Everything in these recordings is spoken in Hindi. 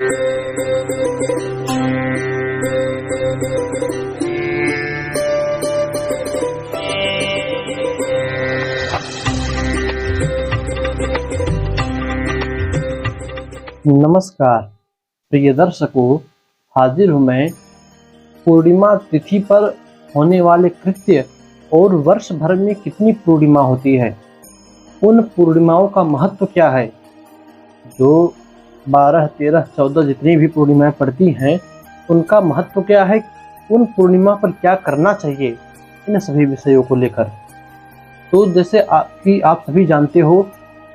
नमस्कार प्रिय दर्शकों, हाजिर हूँ मैं पूर्णिमा तिथि पर होने वाले कृत्य और वर्ष भर में कितनी पूर्णिमा होती है, उन पूर्णिमाओं का महत्व क्या है। जो 12, 13, 14 जितनी भी पूर्णिमाएं पड़ती हैं उनका महत्व क्या है, उन पूर्णिमा पर क्या करना चाहिए, इन सभी विषयों को लेकर। तो जैसे आप सभी जानते हो,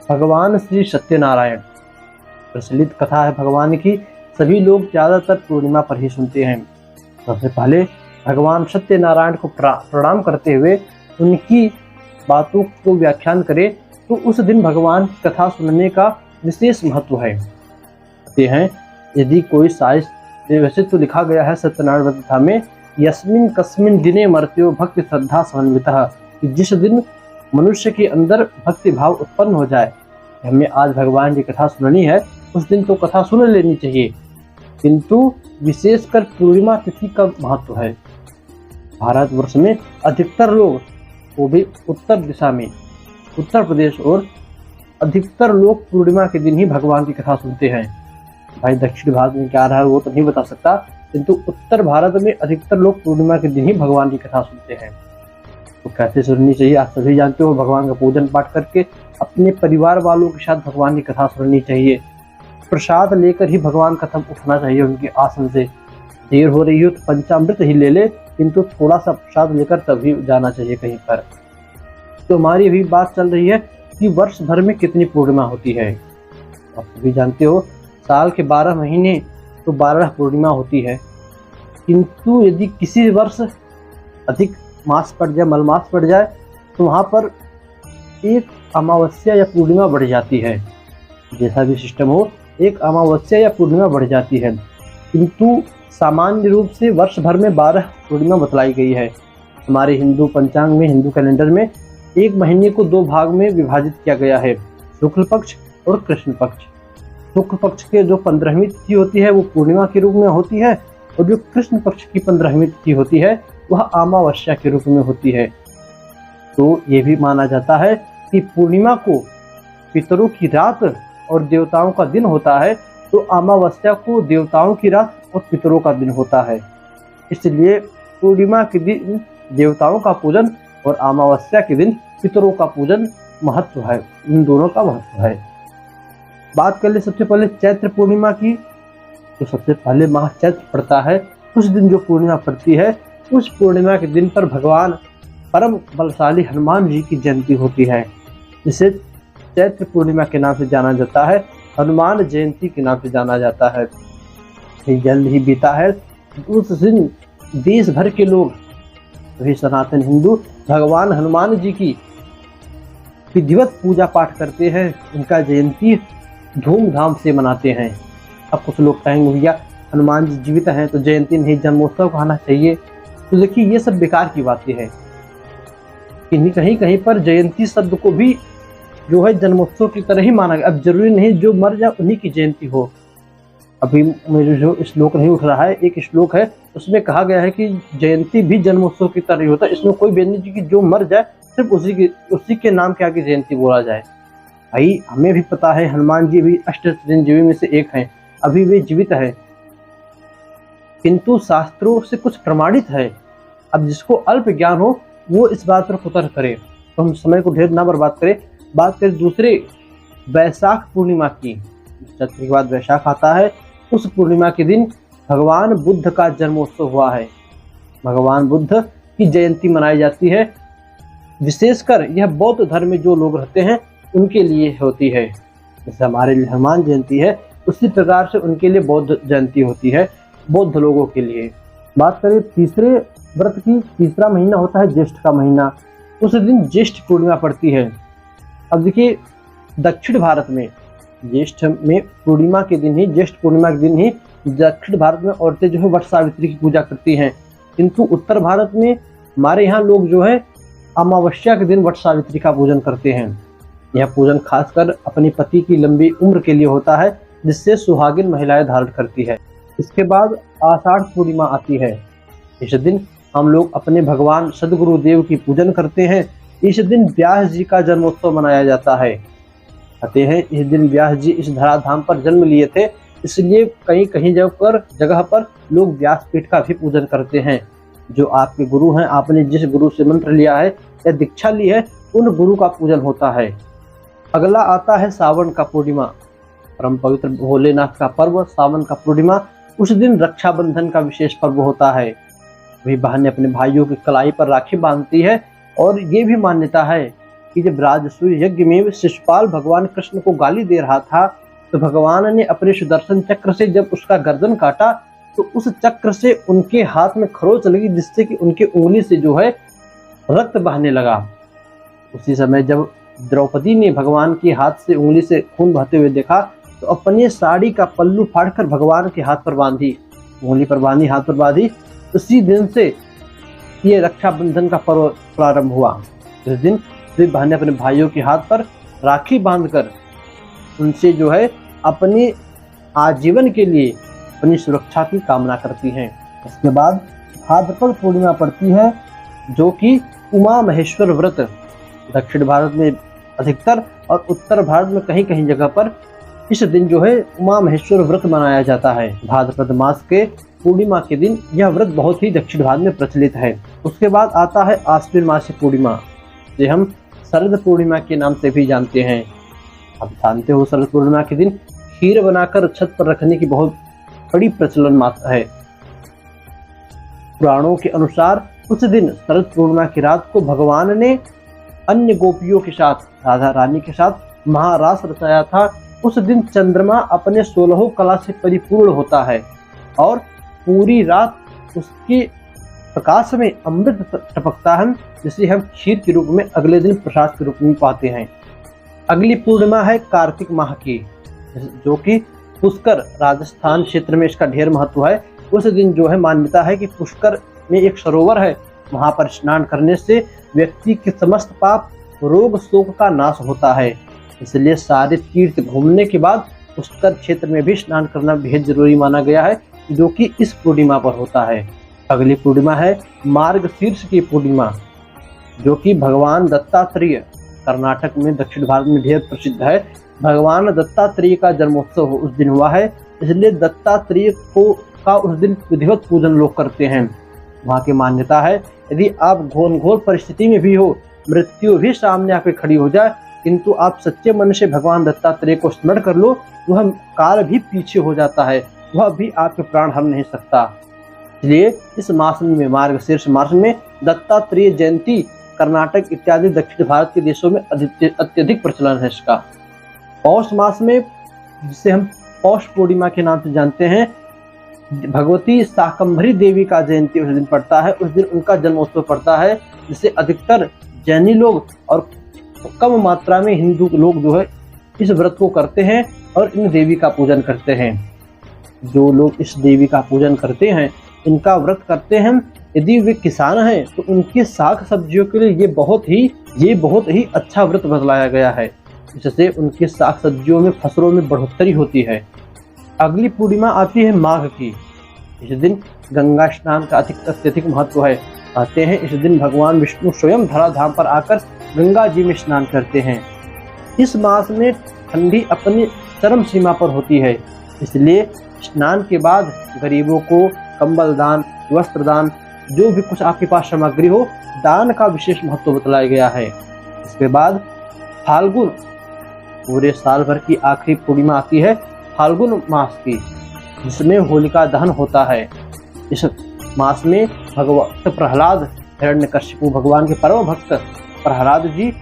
भगवान श्री सत्यनारायण प्रचलित कथा है भगवान की, सभी लोग ज़्यादातर पूर्णिमा पर ही सुनते हैं। सबसे पहले भगवान सत्यनारायण को प्रणाम करते हुए उनकी बातों को व्याख्यान करें तो उस दिन भगवान की कथा सुनने का विशेष महत्व है। कहते हैं यदि कोई साहित्य, वैसे तो लिखा गया है सत्यनारायण कथा में, यस्मिन कस्मिन दिने मर्त्यो भक्ति श्रद्धा समन्वितः, कि जिस दिन मनुष्य के अंदर भक्ति भाव उत्पन्न हो जाए, हमें आज भगवान की कथा सुननी है, उस दिन तो कथा सुन लेनी चाहिए। किंतु विशेषकर पूर्णिमा तिथि का महत्व है। भारतवर्ष में अधिकतर लोग, वो भी उत्तर दिशा में, उत्तर प्रदेश और अधिकतर लोग पूर्णिमा के दिन ही भगवान की कथा सुनते हैं। भाई दक्षिण भारत में क्या रहा है वो तो नहीं बता सकता, किंतु उत्तर भारत में अधिकतर लोग पूर्णिमा के दिन ही भगवान की कथा सुनते हैं। तो कैसे सुननी चाहिए आप सभी जानते हो। भगवान का पूजन पाठ करके अपने परिवार वालों के साथ भगवान की कथा सुननी चाहिए। प्रसाद लेकर ही भगवान कथा उठना चाहिए उनके आसन से। देर हो रही हो तो पंचामृत ही ले ले, किंतु थोड़ा सा प्रसाद लेकर तभी जाना चाहिए कहीं पर। तो हमारी अभी बात चल रही है कि वर्ष भर में कितनी पूर्णिमा होती है। आप सभी जानते हो साल के 12 महीने तो 12 पूर्णिमा होती है, किंतु यदि किसी वर्ष अधिक मास पड़ जाए, मलमास पड़ जाए, तो वहाँ पर एक अमावस्या या पूर्णिमा बढ़ जाती है। जैसा भी सिस्टम हो, एक अमावस्या या पूर्णिमा बढ़ जाती है, किंतु सामान्य रूप से वर्ष भर में 12 पूर्णिमा बतलाई गई है। हमारे हिंदू पंचांग में, हिंदू कैलेंडर में एक महीने को 2 भाग में विभाजित किया गया है, शुक्ल पक्ष और कृष्ण पक्ष। शुक्ल पक्ष के जो 15वीं तिथि होती है वो पूर्णिमा के रूप में होती है, और जो कृष्ण पक्ष की 15वीं तिथि होती है वह अमावस्या के रूप में होती है। तो ये भी माना जाता है कि पूर्णिमा को पितरों की रात और देवताओं का दिन होता है, तो अमावस्या को देवताओं की रात और पितरों का दिन होता है। इसलिए पूर्णिमा के दिन देवताओं का पूजन और अमावस्या के दिन पितरों का पूजन महत्व है, इन दोनों का महत्व है। बात कर ले सबसे पहले चैत्र पूर्णिमा की। तो सबसे पहले माह चैत्र पड़ता है, उस दिन जो पूर्णिमा पड़ती है, उस पूर्णिमा के दिन पर भगवान परम बलशाली हनुमान जी की जयंती होती है, जिसे चैत्र पूर्णिमा के नाम से जाना जाता है, हनुमान जयंती के नाम से जाना जाता है। जल्द ही बीता है। उस दिन देश भर के लोग, सभी सनातन हिंदू, भगवान हनुमान जी की विधिवत पूजा पाठ करते हैं, उनका जयंती धूमधाम से मनाते हैं। अब कुछ लोग कहेंगे भैया हनुमान जी जीवित हैं तो जयंती नहीं, जन्मोत्सव कहना चाहिए। तो देखिए ये सब बेकार की बातें हैं। कहीं कहीं पर जयंती शब्द को भी जो है जन्मोत्सव की तरह ही माना गया। अब जरूरी नहीं जो मर जाए उन्हीं की जयंती हो। अभी मेरे जो श्लोक नहीं उठ रहा है, एक श्लोक है उसमें कहा गया है कि जयंती भी जन्मोत्सव की तरह ही होता है। इसमें कोई बेनी जी की जो मर जाए सिर्फ उसी के नाम के आगे जयंती बोला जाए। भाई हमें भी पता है हनुमान जी भी अष्ट चिरंजीवी में से एक हैं, अभी वे जीवित है, किंतु शास्त्रों से कुछ प्रमाणित है। अब जिसको अल्प ज्ञान हो वो इस बात पर कुतर्क करे, तो हम समय को ढेर ना बर्बाद करें। बात करें दूसरे वैशाख पूर्णिमा की। चैत्र के बाद वैशाख आता है। उस पूर्णिमा के दिन भगवान बुद्ध का जन्मोत्सव हुआ है, भगवान बुद्ध की जयंती मनाई जाती है। विशेषकर यह बौद्ध धर्म में जो लोग रहते हैं उनके लिए होती है। जैसे हमारे लिए हनुमान जयंती है, उसी प्रकार से उनके लिए बौद्ध जयंती होती है, बौद्ध लोगों के लिए। बात करें तीसरे व्रत की, तीसरा महीना होता है ज्येष्ठ का महीना। उस दिन ज्येष्ठ पूर्णिमा पड़ती है। अब देखिए दक्षिण भारत में ज्येष्ठ में पूर्णिमा के दिन ही, ज्येष्ठ पूर्णिमा के दिन ही दक्षिण भारत में औरतें जो है वट सावित्री की पूजा करती हैं, किंतु उत्तर भारत में हमारे यहाँ लोग जो है अमावस्या के दिन वट सावित्री का पूजन करते हैं। यह पूजन खासकर अपने पति की लंबी उम्र के लिए होता है, जिससे सुहागिन महिलाएं धारण करती है। इसके बाद आषाढ़ पूर्णिमा आती है। इस दिन हम लोग अपने भगवान सदगुरु देव की पूजन करते हैं। इस दिन व्यास जी का जन्मोत्सव मनाया जाता है। कहते हैं इस दिन व्यास जी इस धराधाम पर जन्म लिए थे, इसलिए कहीं कहीं जगह पर लोग व्यासपीठ का भी पूजन करते हैं। जो आपके गुरु हैं, आपने जिस गुरु से मंत्र लिया है या दीक्षा ली है, उन गुरु का पूजन होता है। अगला आता है सावन का पूर्णिमा, परम पवित्र भोलेनाथ का पर्व सावन का पूर्णिमा। उस दिन रक्षाबंधन का विशेष पर्व होता है। वही बहनें अपने भाइयों की कलाई पर राखी बांधती है और ये भी मान्यता है कि जब राजसूय यज्ञ में शिशुपाल भगवान कृष्ण को गाली दे रहा था, तो भगवान ने अपने सुदर्शन चक्र से जब उसका गर्दन काटा तो उस चक्र से उनके हाथ में खरोच लगी, जिससे कि उनके उंगली से जो है रक्त बहने लगा। उसी समय जब द्रौपदी ने भगवान के हाथ से उंगली से खून बहते हुए देखा, तो अपने साड़ी का पल्लू फाड़कर भगवान के हाथ पर बांधी, उंगली पर बांधी, हाथ पर बांधी। उसी दिन से ये रक्षाबंधन का पर्व प्रारंभ हुआ। इस दिन सभी बहनें अपने भाइयों के हाथ पर राखी बांधकर उनसे जो है अपनी आजीवन के लिए अपनी सुरक्षा की कामना करती हैं। इसके बाद भाद्रपद पूर्णिमा पड़ती है, जो कि उमा महेश्वर व्रत। दक्षिण भारत में अधिकतर और उत्तर भारत में कहीं कहीं जगह पर इस दिन जो है उमा महेश्वर व्रत मनाया जाता है। भाद्रपद मास के पूर्णिमा के दिन यह व्रत बहुत ही दक्षिण भारत में प्रचलित है। उसके बाद आता है आश्विन मास की पूर्णिमा, जिसे हम शरद पूर्णिमा के नाम से भी जानते हैं। आप जानते हो शरद पूर्णिमा के दिन खीर बनाकर छत पर रखने की बहुत बड़ी प्रचलन मात्र है। पुराणों के अनुसार उस दिन शरद पूर्णिमा की रात को भगवान ने अन्य गोपियों के साथ, राधा रानी के साथ महारास रचाया था। उस दिन चंद्रमा अपने 16 कला से परिपूर्ण होता है और पूरी रात उसके प्रकाश में अमृत टपकता है, जिसे हम खीर के रूप में अगले दिन प्रसाद के रूप में पाते हैं। अगली पूर्णिमा है कार्तिक माह की, जो कि पुष्कर राजस्थान क्षेत्र में इसका ढेर महत्व है। उस दिन जो है मान्यता है कि पुष्कर में एक सरोवर है, वहां पर स्नान करने से व्यक्ति के समस्त पाप, रोग, शोक का नाश होता है। इसलिए सारे तीर्थ घूमने के बाद पुष्कर क्षेत्र में भी स्नान करना बेहद जरूरी माना गया है, जो कि इस पूर्णिमा पर होता है। अगली पूर्णिमा है मार्गशीर्ष की पूर्णिमा, जो कि भगवान दत्तात्रेय, कर्नाटक में दक्षिण भारत में ढेर प्रसिद्ध है। भगवान दत्तात्रेय का जन्मोत्सव उस दिन हुआ है, इसलिए दत्तात्रेय को का उस दिन विधिवत पूजन लोग करते हैं। वहाँ की मान्यता है यदि आप घोर परिस्थिति में भी हो, मृत्यु भी सामने आकर खड़ी हो जाए, किंतु आप सच्चे मन से भगवान दत्तात्रेय को स्मरण कर लो, वह काल भी पीछे हो जाता है, वह भी आपके प्राण हर नहीं सकता। इसलिए इस मास में, मार्गशीर्ष मास में दत्तात्रेय जयंती कर्नाटक इत्यादि दक्षिण भारत के देशों में अत्यधिक प्रचलन है इसका। पौष मास में, जिसे हम पौष पूर्णिमा के नाम से जानते हैं, भगवती शाकंभरी देवी का जयंती उस दिन पड़ता है। उस दिन उनका जन्मोत्सव पड़ता है, जिसे अधिकतर जैनी लोग और कम मात्रा में हिंदू लोग जो है इस व्रत को करते हैं और इन देवी का पूजन करते हैं। जो लोग इस देवी का पूजन करते हैं, इनका व्रत करते हैं, यदि वे किसान हैं तो उनके साग सब्जियों के लिए ये बहुत ही अच्छा व्रत बतलाया गया है, जिससे उनके साग सब्जियों में, फसलों में बढ़ोतरी होती है। अगली पूर्णिमा आती है माघ की। इस दिन गंगा स्नान का अत्यधिक महत्व है। कहते हैं इस दिन भगवान विष्णु स्वयं धराधाम पर आकर गंगा जी में स्नान करते हैं। इस मास में ठंडी अपनी चरम सीमा पर होती है, इसलिए स्नान के बाद गरीबों को कंबल दान, वस्त्र दान, जो भी कुछ आपके पास सामग्री हो, दान का विशेष महत्व बतलाया गया है। इसके बाद फाल्गुन, पूरे साल भर की आखिरी पूर्णिमा आती है फाल्गुन मास की, जिसमें होलिका दहन होता है। इस मास में भगवत प्रहलाद, हिरण्यकशिपु, भगवान के परम भक्त प्रहलाद जी,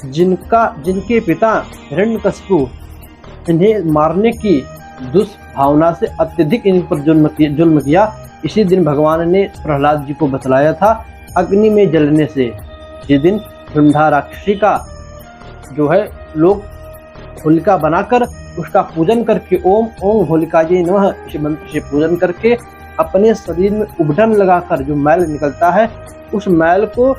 जिनके पिता हिरण्यकशिपु इन्हें मारने की दुष्भावना से अत्यधिक इन पर जुल्म किया, इसी दिन भगवान ने प्रहलाद जी को बतलाया था अग्नि में जलने से। जिस दिन धुंधा राक्षसी का जो है लोग होलिका बनाकर उसका पूजन करके ओम ओम होलिकायै नमः इस मंत्र से पूजन करके अपने शरीर में उबटन लगाकर जो मैल निकलता है, उस मैल को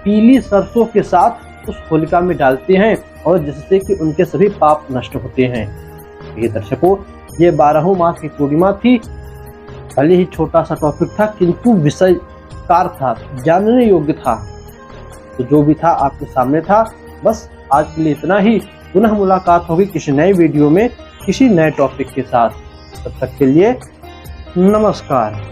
पीली सरसों के साथ उस होलिका में डालते हैं और जिससे कि उनके सभी पाप नष्ट होते हैं। प्रिय दर्शकों, ये 12 मास की पूर्णिमा थी। भले ही छोटा सा टॉपिक था, किंतु विषय कार था, जानने योग्य था। तो जो भी था आपके सामने था। बस आज के लिए इतना ही। पुनः मुलाकात होगी किसी नए वीडियो में, किसी नए टॉपिक के साथ। तब तक के लिए नमस्कार।